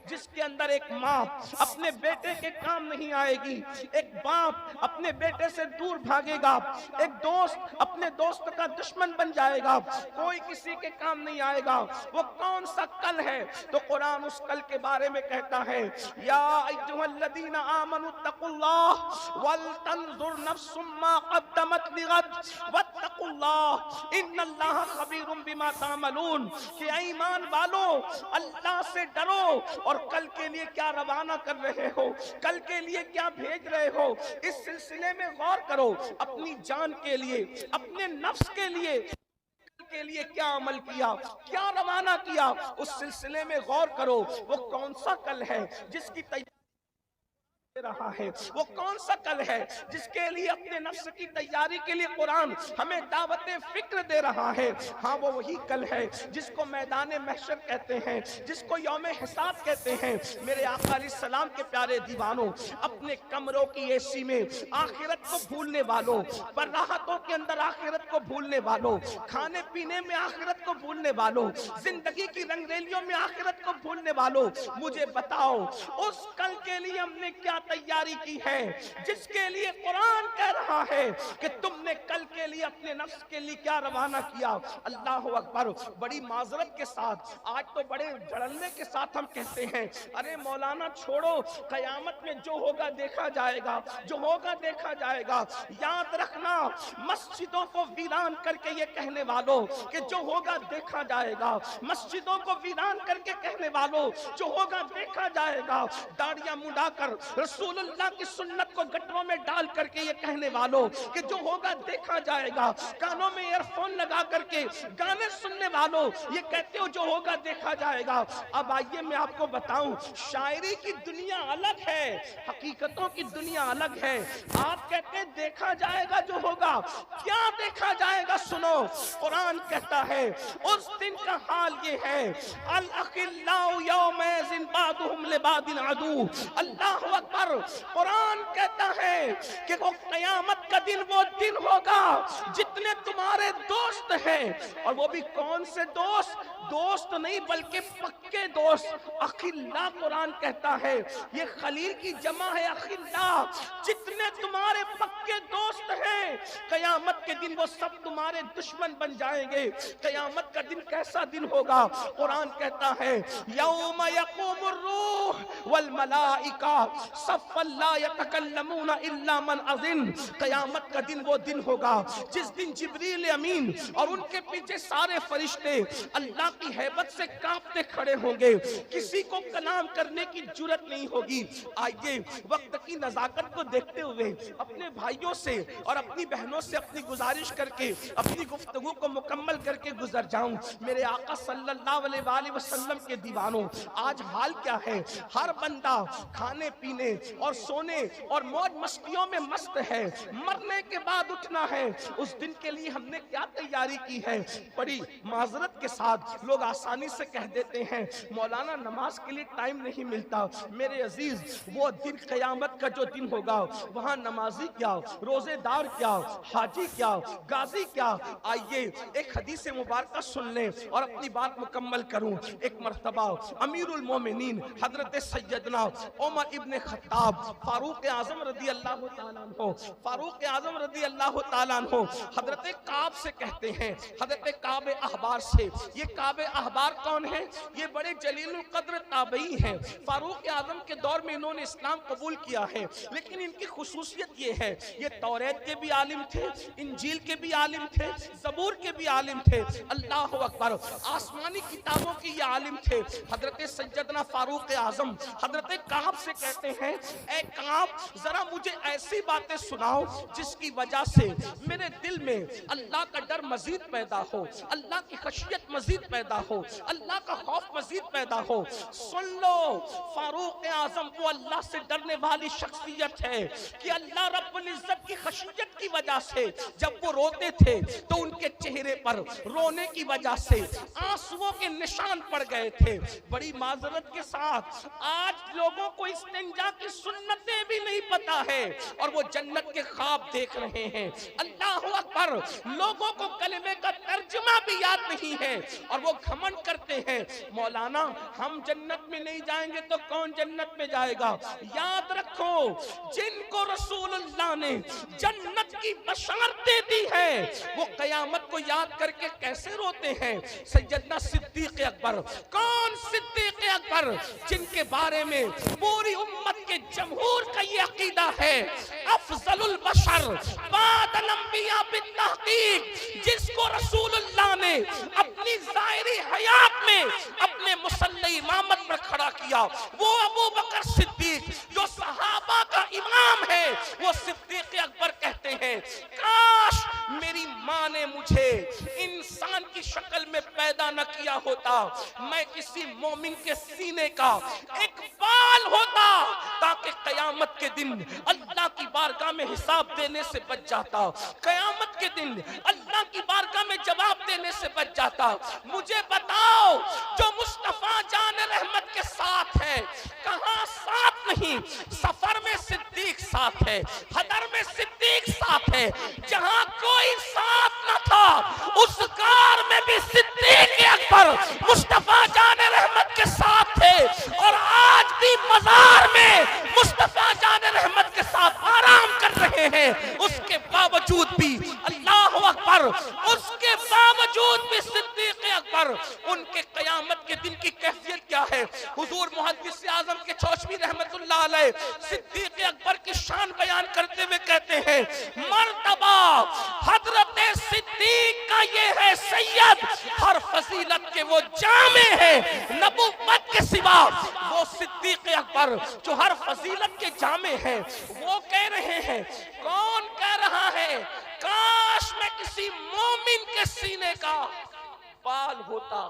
جس کے اندر ایک ماں اپنے بیٹے کے کام نہیں آئے گی، ایک باپ اپنے بیٹے سے دور بھاگے گا، ایک دوست اپنے دوست کا دشمن بن جائے گا، کوئی کسی کے کام نہیں آئے گا، وہ کون سا کل ہے؟ تو قرآن اس کل کے بارے میں کہتا ہے یا ایھا الذین آمنوا اتقوا اللہ ولتنظر نفس ما قدمت لغد واتقوا اللہ ان اللہ خبیر بما تعملون، کہ ایمان والو اللہ سے ڈرو اور کل کے لیے کیا روانہ کر رہے ہو، کل کے لیے کیا بھیج رہے ہو، اس سلسلے میں غور کرو، اپنی جان کے لیے، اپنے نفس کے لیے کیا عمل کیا، کیا روانہ کیا، اس سلسلے میں غور کرو۔ وہ کون سا کل ہے جس کی تیاری رہا ہے، وہ کون سا کل ہے جس کے لیے اپنے نفس کی تیاری کے لیے قرآن ہمیں دعوت فکر دے رہا ہے؟ ہاں وہ وہی کل ہے جس کو میدان محشر کہتے ہیں، جس کو یوم حساب کہتے ہیں۔ میرے آقا علیہ السلام کے پیارے دیوانوں، اپنے کمروں کی اے سی میں آخرت کو بھولنے والوں، براحتوں کے اندر آخرت کو بھولنے والوں، کھانے پینے میں آخرت کو بھولنے والوں، زندگی کی رنگ ریلیوں میں آخرت کو بھولنے والوں، مجھے بتاؤ اس کل کے لیے ہم نے کیا تیاری کی ہے جس کے لیے قرآن کہہ رہا ہے کہ تم نے کل کے لیے اپنے نفس کے لیے کیا روانہ کیا؟ اللہ اکبر۔ بڑی معذرت کے ساتھ، آج تو بڑے جھڑلنے کے ساتھ ہم کہتے ہیں ارے مولانا چھوڑو، قیامت میں جو ہوگا دیکھا جائے گا، جو ہوگا دیکھا جائے گا۔ یاد رکھنا، مسجدوں کو ویران کر کے یہ کہنے والوں کہ جو ہوگا دیکھا جائے گا، مسجدوں کو ویران کر کے کہنے والوں جو ہوگا دیکھا جائے گا، داڑیاں مڈا کر رسول اللہ کی سنت کو گٹروں میں ڈال کر کے یہ کہنے والوں کہ جو ہوگا دیکھا جائے گا، کانوں میں ایئر فون لگا کر کے گانے سننے والوں یہ کہتے ہو جو ہوگا دیکھا جائے گا۔ اب آئیے میں آپ کو بتاؤں، شاعری کی دنیا الگ ہے، حقیقتوں کی دنیا الگ ہے۔ آپ کہتے ہیں دیکھا جائے گا جو ہوگا، کیا دیکھا جائے گا؟ سنو، قرآن کہتا ہے اس دن کا حال یہ ہے الاخلاء یومئذ بعضهم لبعض عدو۔ اللہ اکبر۔ قرآن کہتا ہے کہ وہ قیامت کا دن وہ دن ہوگا جتنے تمہارے دوست ہیں، اور وہ بھی کون سے دوست؟ دوست نہیں بلکہ پکے دوست، اخلاء قرآن کہتا ہے، یہ خلیل کی جمع ہے اخلاء۔ جتنے تمہارے پکے دوست ہیں قیامت کے دن وہ سب تمہارے دشمن بن جائیں گے۔ قیامت کا دن کیسا دن ہوگا؟ قرآن کہتا ہے یوم یقوم الروح والملائکہ صفا لا یتکلمون الا من اذن۔ قیامت کا دن وہ دن ہوگا جس دن جبریل امین اور ان کے پیچھے سارے فرشتے اللہ کی ہیبت سے کانپتے کھڑے ہوں گے، کسی کو کلام کرنے کی جرت نہیں ہوگی۔ آئیے وقت کی نزاکت کو دیکھتے ہوئے اپنے بھائیوں سے اور اپنی بہنوں سے اپنی گزارش کر کے اپنی گفتگو کو مکمل کر کے گزر جاؤں۔ میرے آقا صلی اللہ علیہ وآلہ وسلم کے دیوانوں، آج حال کیا ہے؟ ہر بندہ کھانے پینے اور سونے اور موج مستیوں میں مست ہے، مرنے کے بعد اٹھنا ہے۔ اس دن کے لیے ہم نے کیا تیاری کی ہے؟ بڑی معذرت کے ساتھ لوگ آسانی سے کہہ دیتے ہیں مولانا نماز کے لیے ٹائم نہیں ملتا۔ میرے عزیز، وہ دن قیامت کا جو دن ہوگا وہاں نمازی کیا، روزے دار کیا، حاجی کیا، غازی کیا؟ آئیے ایک حدیث مبارکہ سن لیں اور اپنی بات مکمل کروں۔ ایک مرتبہ امیر المومنین حضرت سیدنا عمر ابن خطاب فاروق اعظم رضی اللہ تعالیٰ عنہ، فاروق اعظم رضی اللہ تعالیٰ عنہ حضرت کعب سے کہتے ہیں، حضرت کعب احبار سے۔ یہ کعب احبار کون ہے؟ یہ بڑے جلیل القدر تابعی ہیں۔ فاروق اعظم کے دور میں انہوں نے اسلام قبول کیا ہے، لیکن ان کی خصوصیت یہ ہے یہ توریت کے بھی عالم تھے، انجیل کے بھی عالم تھے، زبور کے بھی عالم تھے۔ اللہ اکبر۔ آسمانی کتابوں کے یہ عالم تھے۔ حضرت سیدنا فاروق اعظم حضرت کعب سے کہتے ہیں اے کعب ذرا مجھے ایسی باتیں سناؤ جس کی وجہ سے میرے دل میں اللہ کا ڈر مزید پیدا ہو، اللہ کی خشیت مزید پیدا ہو، اللہ کا خوف مزید پیدا ہو۔ سن لو، فاروق اعظم وہ اللہ سے ڈرنے والی شخصیت ہے کہ اللہ رب العزت کی خشیت کی وجہ سے جب وہ روتے تھے تو ان کے چہرے پر رونے کی وجہ سے آنسوؤں کے نشان پڑ گئے تھے۔ بڑی معذرت کے ساتھ آج لوگوں کو استنجا کی سنتیں بھی نہیں پتا ہے اور وہ جنت کے خواب دیکھ رہے ہیں. اللہ اکبر. لوگوں کو کلمے کا ترجمہ بھی یاد نہیں ہے اور وہ گھمنڈ کرتے ہیں مولانا ہم جنت میں نہیں جائیں گے تو کون جنت میں جائے گا. یاد رکھو جن کو رسول اللہ نے جنت کی بشارتیں دی ہے وہ قیامت کو یاد کر کے کیسے روتے ہیں. سیدنا صدیق اکبر. کون صدیق اکبر؟ جن کے بارے میں پوری امت کے جمہور کا یہ عقیدہ ہے افضل البشر بعد الانبیاء بالتحقیق، جس کو رسول اللہ نے اپنی ظاہری حیات میں اپنے مصلی امامت پر کھڑا کیا وہ ابو بکر صدیق جو صحابہ کا امام ہے. وہ صدیق اکبر کہتے ہیں کاش میری ماں نے مجھے انسان کی شکل میں پیدا نہ کیا ہوتا، میں کسی مومن کے سینے کا ایک بال ہوتا تاکہ قیامت کے دن اللہ کی بارگاہ میں حساب دینے سے بچ جاتا، قیامت کے دن اللہ کی بارگاہ میں جواب دینے سے بچ جاتا. مجھے بتاؤ جو مصطفیٰ جان رحمت کے ساتھ ہے کہاں ساتھ نہیں؟ سفر میں صدیق ساتھ ہے، حضر میں صدیق ساتھ ہے. جہاں کوئی ساتھ نہ تھا اس کار میں بھی صدیق اکبر مصطفیٰ جان رحمت کے ساتھ تھے اور آج بھی مزار میں مصطفیٰ جان رحمت کے ساتھ آرام کر رہے ہیں. اس کے باوجود بھی اللہ اکبر، اس کے باوجود بھی صدیق اکبر ان کے قیامت کے دن کی کیفیت کیا ہے؟ حضور محدث اعظم کے چوشوی رحمت اللہ علیہ صدیق اکبر کی شان بیان کرتے ہوئے کہتے ہیں مرتبہ حضرت صدیق کا یہ ہے سید، ہر فضیلت کے وہ جامع ہے، نبوت کے سوا وہ صدیق اکبر جو ہر فضیلت کے جامع ہے. وہ کہہ رہے ہیں کون کہہ رہا ہے کاش میں کسی مومن کے سینے کا بال ہوتا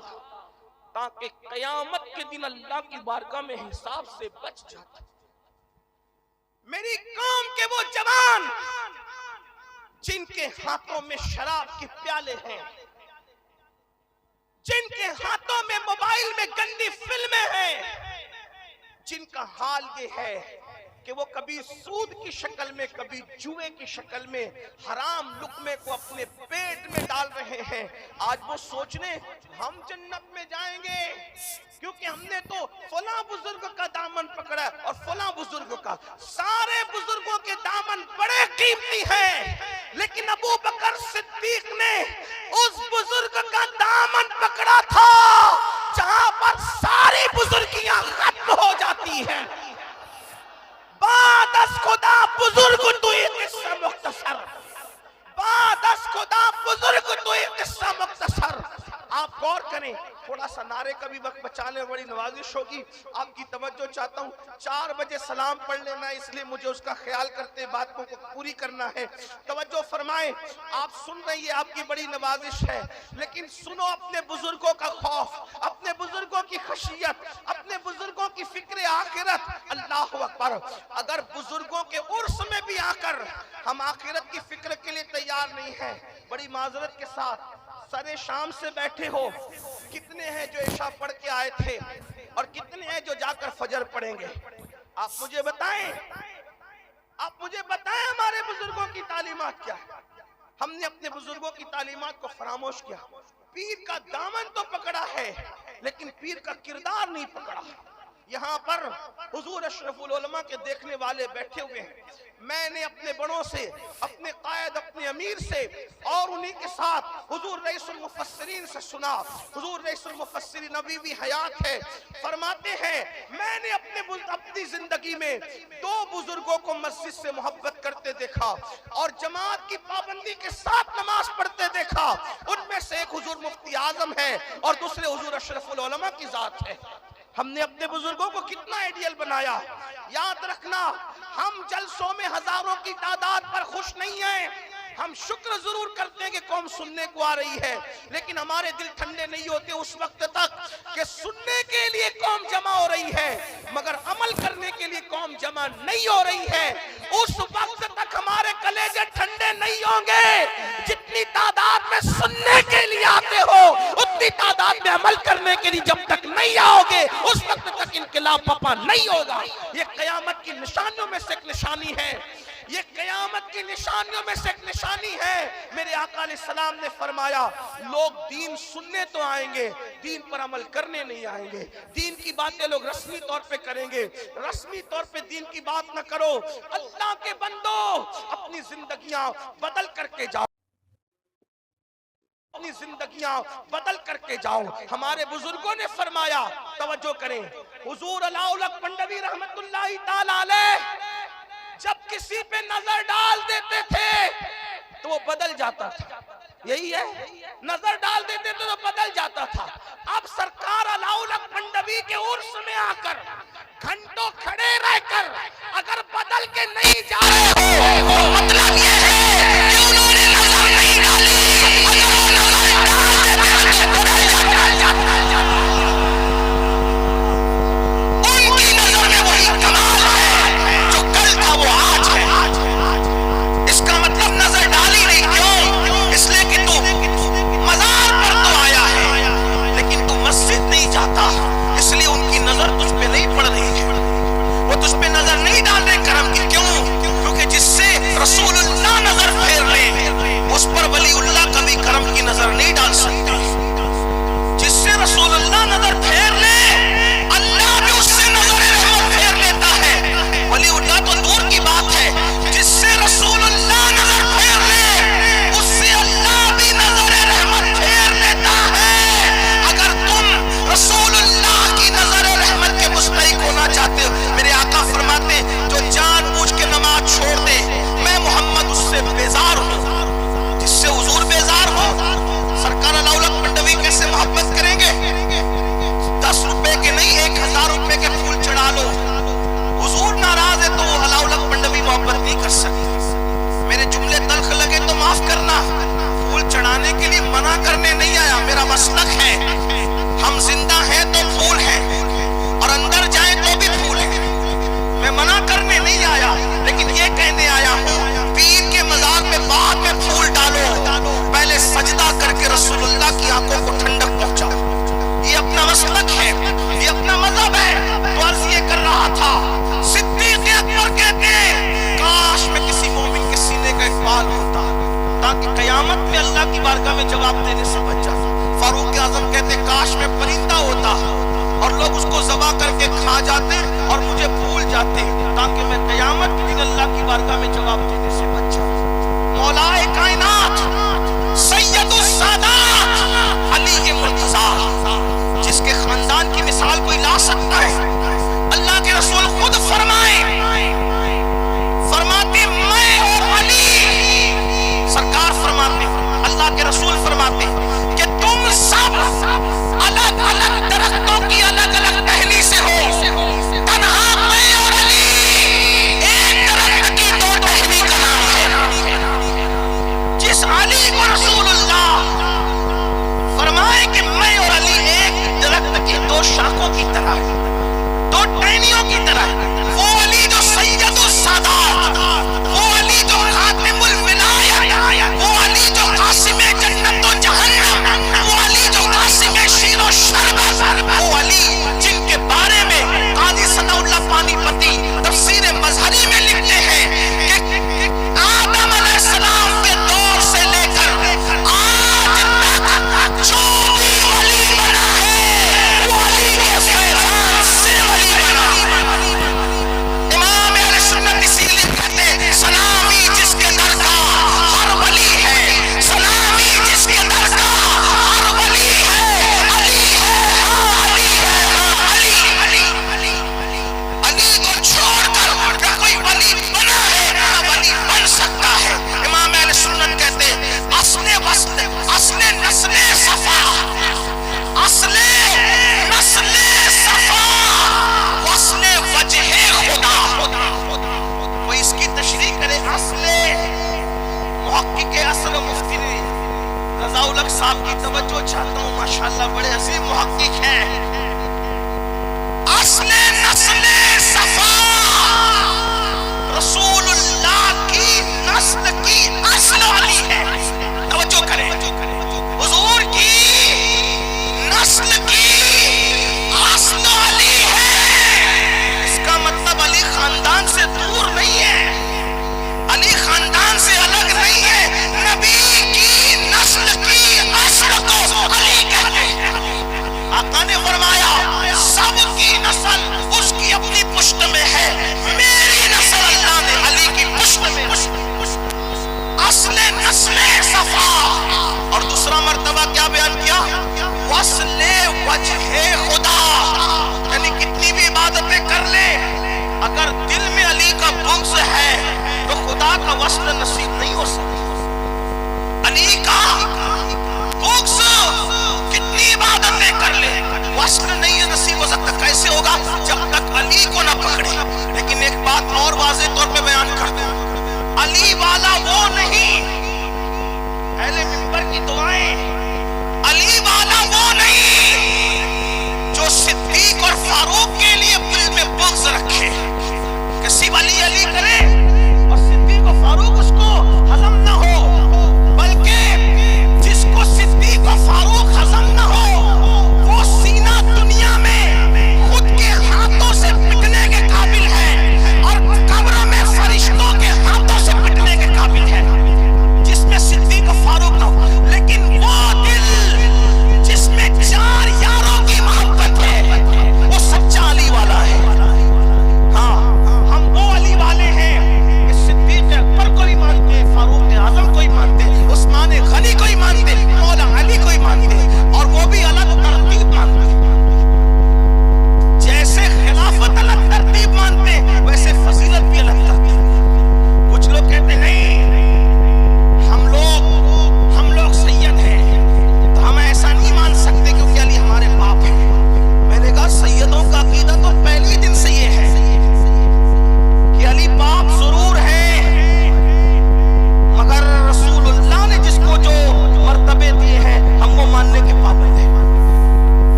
تاکہ قیامت کے دن اللہ کی بارگاہ میں حساب سے بچ جاتا. میری قوم کے وہ جوان جن کے ہاتھوں میں شراب کے پیالے ہیں، جن کے ہاتھوں میں موبائل میں گندی فلمیں ہیں، جن کا حال یہ ہے کہ وہ کبھی سود کی شکل میں کبھی جوئے کی شکل میں حرام لقمے کو اپنے پیٹ میں ڈال رہے ہیں. آج وہ سوچنے ہم جنت میں جائیں گے کیونکہ ہم نے تو فلاں بزرگ کا دامن پکڑا اور فلاں بزرگ کا. سارے بزرگوں کے دامن بڑے قیمتی ہیں لیکن ابو بکر صدیق نے اس بزرگ کا دامن پکڑا تھا جہاں پر ساری بزرگیاں ختم ہو جاتی ہیں. بعد از خدا بزرگ تو یہ قصہ مختصر، بعد از خدا بزرگ تو یہ قصہ مختصر. آپ غور کریں، تھوڑا سا نعرے کا بھی وقت بچانے بڑی نوازش ہوگی. آپ کی توجہ چاہتا ہوں. 4 بجے سلام پڑھ لینا ہے اس لیے مجھے اس کا خیال کرتے باتوں کو پوری کرنا ہے. توجہ فرمائیں. آپ سن رہی ہے، آپ کی بڑی نوازش ہے لیکن سنو اپنے بزرگوں کا خوف، اپنے بزرگوں کی خشیت، اپنے بزرگوں کی فکر آخرت. اللہ اکبر. اگر بزرگوں کے عرس میں بھی آ کر ہم آخرت کی فکر کے لیے تیار نہیں ہیں، بڑی معذرت کے ساتھ سرے شام سے بیٹھے ہو، کتنے ہیں جو عشاء پڑھ کے آئے تھے اور کتنے ہیں جو جا کر فجر پڑھیں گے؟ آپ مجھے بتائیں، آپ مجھے بتائیں ہمارے بزرگوں کی تعلیمات کیا ہے؟ ہم نے اپنے بزرگوں کی تعلیمات کو فراموش کیا. پیر کا دامن تو پکڑا ہے لیکن پیر کا کردار نہیں پکڑا. یہاں پر حضور اشرف العلماء کے دیکھنے والے بیٹھے ہوئے ہیں. میں نے اپنے بڑوں سے، اپنے قائد، اپنے امیر سے اور انہی کے ساتھ حضور رئیس المفسرین سے سنا. حضور رئیس المفسرین نبی بھی حیات ہے، فرماتے ہیں میں نے اپنی زندگی میں 2 بزرگوں کو مسجد سے محبت کرتے دیکھا اور جماعت کی پابندی کے ساتھ نماز پڑھتے دیکھا. ان میں سے ایک حضور مفتی اعظم ہے اور دوسرے حضور اشرف العلماء کی ذات ہے. ہم نے اپنے بزرگوں کو کتنا آئیڈیل بنایا. یاد رکھنا ہم جلسوں میں ہزاروں کی تعداد پر خوش نہیں ہیں. ہم شکر ضرور کرتے ہیں کہ قوم سننے کو آ رہی ہے لیکن ہمارے دل ٹھنڈے نہیں ہوتے اس وقت تک کہ سننے کے لیے قوم جمع ہو رہی ہے مگر عمل کرنے کے لیے قوم جمع نہیں ہو رہی ہے. اس وقت تک ہمارے کلیجے ٹھنڈے نہیں ہوں گے. جتنی تعداد میں سننے کے لیے آتے ہو اتنی تعداد میں عمل کرنے کے لیے جب تک نہیں آؤ گے اس وقت تک انقلاب پپا نہیں ہوگا۔ یہ قیامت کی نشانیوں میں سے ایک نشانی ہے، یہ قیامت کی نشانیوں میں سے ایک نشانی ہے۔ میرے آقا علیہ السلام نے فرمایا لوگ دین سننے تو آئیں گے، دین پر عمل کرنے نہیں آئیں گے۔ دین کی باتیں لوگ رسمی طور پہ کریں گے، رسمی طور پہ دین کی بات نہ کرو۔ اللہ کے بندو اپنی زندگیاں بدل کر کے جاؤ، اپنی زندگیاں بدل کر کے جاؤ۔ ہمارے بزرگوں نے فرمایا، توجہ کریں، حضور علاؤلق پنڈوی رحمت اللہ تعالی علیہ جب کسی پہ نظر ڈال دیتے تھے تو وہ بدل جاتا تھا، یہی ہے، نظر ڈال دیتے تھے تو بدل جاتا تھا۔ اب سرکار علاؤلق پنڈوی کے عرس میں آ کر گھنٹوں کھڑے رہ کر اگر بدل کے نہیں جا رہے ہو تو مطلب یہ ہے کہ انہوں نے نظر نہیں ڈالی، ان کی نظر میں وہی کمال ہے جو کل تھا وہ آج ہے۔ اس کا مطلب نظر ڈالی نہیں، کیوں؟ اس لیے کہ تو مزار پر تو آیا ہے لیکن تو مسجد نہیں جاتا، اس لیے ان کی نظر تجھ پہ نہیں پڑ رہی ہے، وہ تجھ پہ نظر نہیں ڈال رہے کرم کی۔ کیوں؟ کیونکہ جس سے رسول اللہ نظر پھیر لے اس پر ولی اللہ کبھی کرم کی نظر نہیں ڈال سکتے۔ جس سے رسول اللہ نظر پھیر لے اللہ بھی اس سے نظر رحمت پھیر لیتا ہے۔ ولی اللہ تو دور کی بات ہے، جس سے رسول اللہ نظر پھیر لے اس سے اللہ بھی نظر رحمت پھیر لیتا ہے۔ اگر تم رسول اللہ کی نظر رحمت کے مستحق ہونا چاہتے ہو، میرے آقا فرماتے جو جان بوجھ کے نماز چھوڑ دے میں محمد اس سے بیزار ہوں۔ جس سے حضور بیزار ہو سرکار علاؤلق پنڈوی کیسے محبت کریں گے؟ 10 روپے کے نہیں 1000 روپے کے پھول چڑھا لو، حضور ناراض ہے تو وہ علاؤلق پنڈوی محبت نہیں کر سکتے۔ میرے جملے تلخ لگے تو معاف کرنا، پھول چڑھانے کے لیے منع کرنے نہیں آیا، میرا مسلک ہے، ہم زندہ ہیں تو پھول ہیں اور اندر جائیں تو بھی پھول ہیں، میں منع کرنے نہیں آیا لیکن یہ کہنے آیا ہوں پیر کے مزار میں بعد میں پھول ڈالو، پہلے سجدہ کر کے رسول اللہ کی آنکھوں کو ٹھنڈک پہنچاؤ۔ یہ اپنا مسلک ہے، یہ اپنا مذہب ہے۔ تو عرض یہ کر رہا تھا صدیق اکبر کہتے ہیں کاش میں کسی مومن کے سینے کا اقبال ہوتا تاکہ قیامت میں اللہ کی بارگاہ میں جواب دینے سے بچ جاتا۔ فاروق اعظم کہتے کاش میں پرندہ ہوتا اور لوگ اس کو ذبح کر کے کھا جاتے اور مجھے بھول جاتے تاکہ میں قیامت کے دن اللہ کی بارگاہ میں جواب دینے سے بچ جاؤں۔ مولا کائنات سید السادات علی مرتضیٰ جس کے خاندان کی مثال کوئی لا سکتا ہے، اللہ کے رسول خود فرماتے میں اور علی، سرکار فرماتے اللہ کے رسول فرماتے کہ تم سب الگ الگ درختوں کی الگ الگ ٹہنی سے ہو، تنہا میں اور علی ایک درخت کی 2 ٹہنی کا نام ہے۔ جس علی کو رسول اللہ فرمائے کہ میں اور علی ایک درخت کی 2 شاخوں کی طرح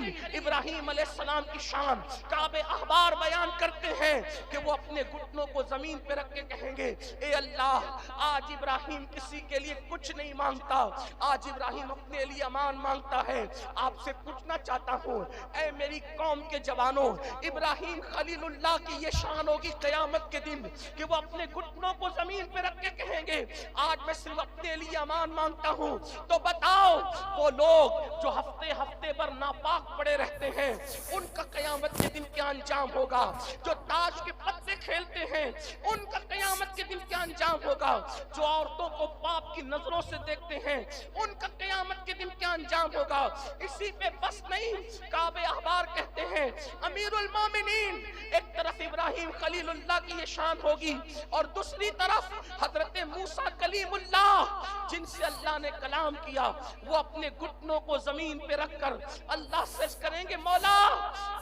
کریم ابراہیم علیہ السلام کی شان کعب احبار بیان کرتے ہیں کہ وہ اپنے گھٹنوں کو زمین پہ رکھ کے کہیں گے اے اللہ آج ابراہیم کسی کے لیے کچھ نہیں مانگتا، آج ابراہیم اپنے لیے امان مانگتا ہے۔ آپ سے پوچھنا چاہتا ہوں اے میری قوم کے جوانوں، ابراہیم خلیل اللہ کی یہ شان ہوگی قیامت کے دن کہ وہ اپنے گھٹنوں کو زمین پہ رکھ کے کہیں گے آج میں صرف اپنے لیے امان مانگتا ہوں۔ تو بتاؤ وہ لوگ جو ہفتے ہفتے بھر ناپاک پڑے رہتے ہیں ان کا قیامت کے دن کیا انجام ہوگا؟ جو تاش کے پتے کھیلتے ہیں ان کا قیامت کے دن کیا انجام ہوگا؟ جو عورتوں کو پاپ کی نظروں سے دیکھتے ہیں ان کا قیامت کے دن کیا انجام ہوگا؟ اسی پہ بس نہیں، کعب احبار کہتے ہیں امیر المومنین ایک طرف ابراہیم خلیل اللہ کی یہ شان ہوگی اور دوسری طرف حضرت موسیٰ کلیم اللہ جن سے اللہ نے کلام کیا، وہ اپنے گھٹنوں کو زمین پہ رکھ کر اللہ سے کریں گے مولا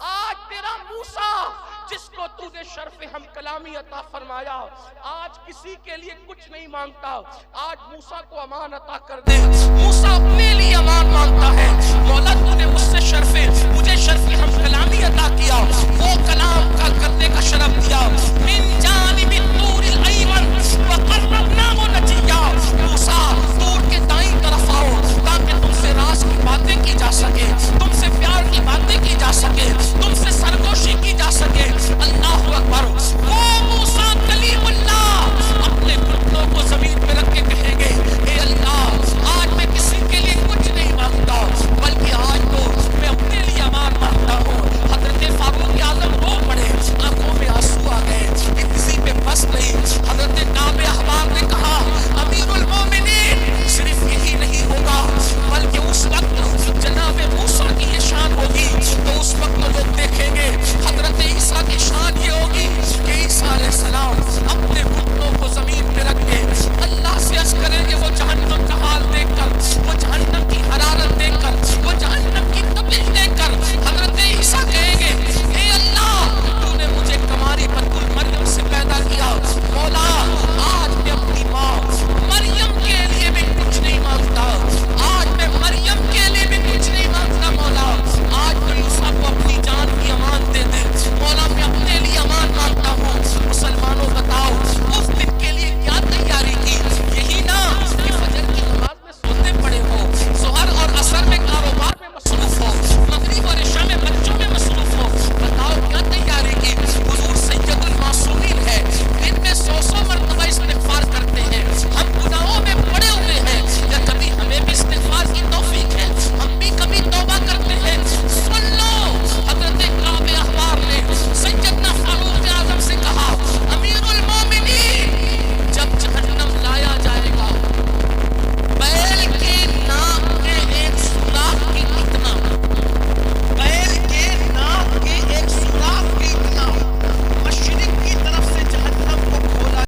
آج تیرا موسیٰ جس کو تو نے شرف ہم کلامی عطا فرمایا آج کسی کے لیے کچھ نہیں مانگتا، آج موسیٰ کو امان عطا کر دے۔ موسیٰ اپنے لیے امان